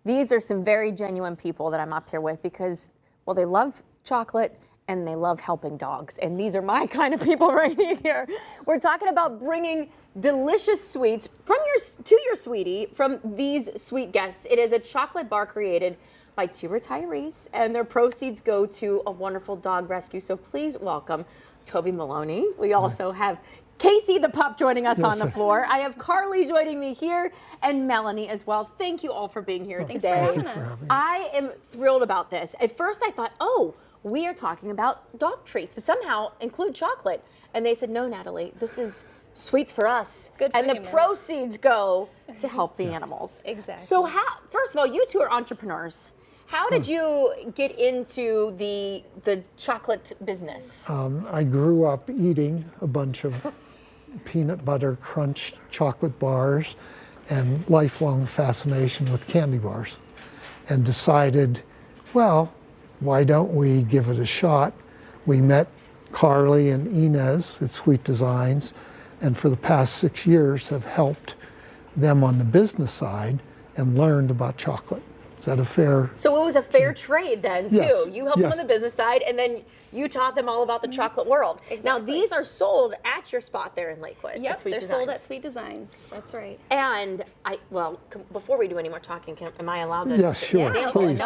These are some very genuine people that I'm up here with because, well, they love chocolate and they love helping dogs. And these are my kind of people right here. We're talking about bringing delicious sweets to your sweetie from these sweet guests. It is a chocolate bar created by 2 retirees, and their proceeds go to a wonderful dog rescue. So please welcome Toby Maloney. We also have Casey the pup joining us on the floor. I have Carly joining me here and Melanie as well. Thank you all for being here today. I am thrilled about this. At first I thought, oh, we are talking about dog treats that somehow include chocolate. And they said, no, Natalie, this is sweets for us. Good for and the proceeds go to help the animals. Exactly. So first of all, you two are entrepreneurs. How did you get into the chocolate business? I grew up eating a bunch of peanut butter crunch chocolate bars and lifelong fascination with candy bars, and decided, well, why don't we give it a shot? We met Carly and Inez at Sweet Designs, and for the past 6 years have helped them on the business side and learned about chocolate. Is that a fair? So it was a fair trade then, too. Yes. You helped them on the business side, and then you taught them all about the chocolate world. Exactly. Now, these are sold at your spot there in Lakewood. Yep, they're sold at Sweet Designs. That's right. And before we do any more talking, am I allowed to? Yes, sure. Please.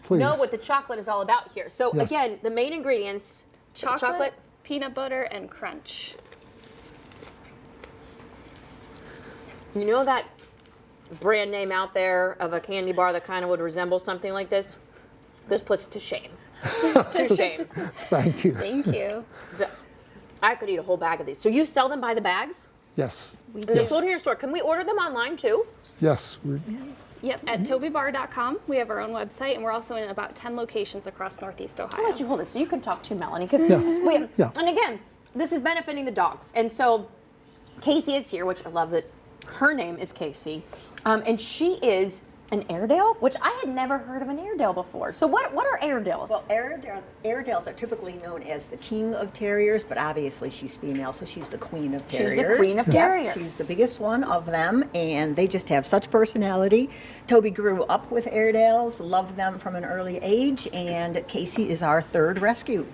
Know what the chocolate is all about here. So again, the main ingredients: chocolate, peanut butter, and crunch. You know that brand name out there of a candy bar that kind of would resemble something like this? This puts it to shame. To shame. Thank you. Thank you. I could eat a whole bag of these. So you sell them by the bags? Yes. They're sold in your store. Can we order them online too? Yes. Yep, at tobybar.com. We have our own website, and we're also in about 10 locations across Northeast Ohio. I'll let you hold this so you can talk to Melanie. And again, this is benefiting the dogs. And so Casey is here, which I love that her name is Casey. And she is an Airedale, which I had never heard of an Airedale before. So what are Airedales? Well, Airedales are typically known as the king of terriers, but obviously she's female, so she's the queen of terriers. She's the queen of terriers. Yep, she's the biggest one of them, and they just have such personality. Toby grew up with Airedales, loved them from an early age, and Casey is our 3rd rescue.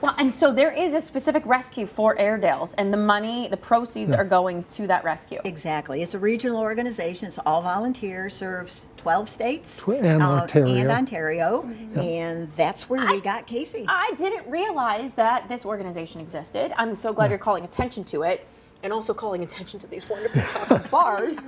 Well, and so there is a specific rescue for Airedales, and the proceeds are going to that rescue. Exactly. It's a regional organization. It's all volunteer, serves 12 states and Ontario. And that's where we got Casey. I didn't realize that this organization existed. I'm so glad you're calling attention to it, and also calling attention to these wonderful chocolate bars.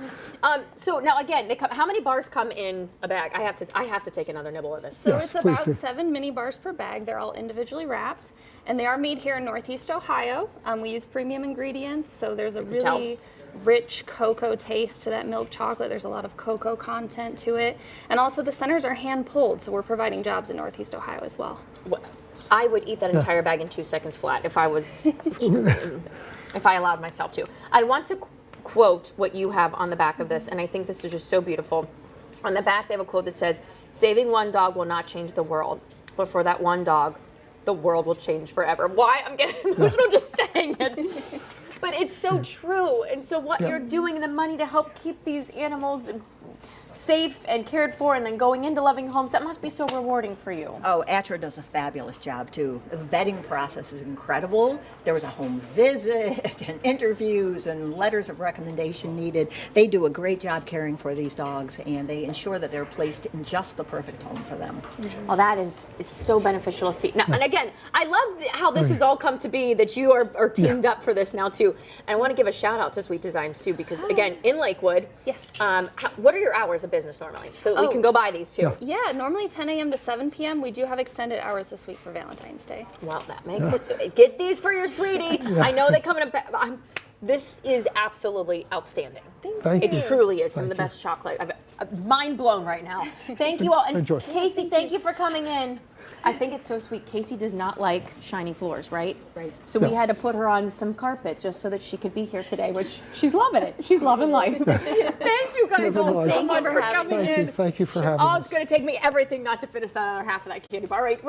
So now again, how many bars come in a bag? I have to take another nibble of this. So it's about 7 mini bars per bag. They're all individually wrapped, and they are made here in Northeast Ohio. We use premium ingredients, so there's a really rich cocoa taste to that milk chocolate. There's a lot of cocoa content to it, and also the centers are hand pulled, so we're providing jobs in Northeast Ohio as well. I would eat that entire bag in 2 seconds flat if I was. If I allowed myself to. I want to quote what you have on the back of this, and I think this is just so beautiful. On the back, they have a quote that says, "Saving one dog will not change the world, but for that one dog, the world will change forever." Why? I'm getting emotional just saying it. But it's so true. And so what you're doing, the money to help keep these animals safe and cared for, and then going into loving homes, that must be so rewarding for you. Oh, Atra does a fabulous job too. The vetting process is incredible. There was a home visit and interviews and letters of recommendation needed. They do a great job caring for these dogs, and they ensure that they're placed in just the perfect home for them. Well, it's so beneficial to see. Now, and again, I love how this has all come to be, that you are teamed up for this now too. And I want to give a shout out to Sweet Designs too, because again, in Lakewood, what are your hours of business normally? So we can go buy these too. Yeah, normally 10 a.m. to 7 p.m. We do have extended hours this week for Valentine's Day. Well, that makes it. Get these for your sweetie. I know they come in this is absolutely outstanding. Thank you. It truly is some of the best chocolate. I'm mind blown right now. Thank you all. And Enjoy. Casey, thank you for coming in. I think it's so sweet. Casey does not like shiny floors, right? Right. So we had to put her on some carpet just so that she could be here today, which she's loving it. She's loving life. Thank you guys all so much for coming in. Thank you for having us. Oh, it's going to take me everything not to finish that other half of that candy bar. All right.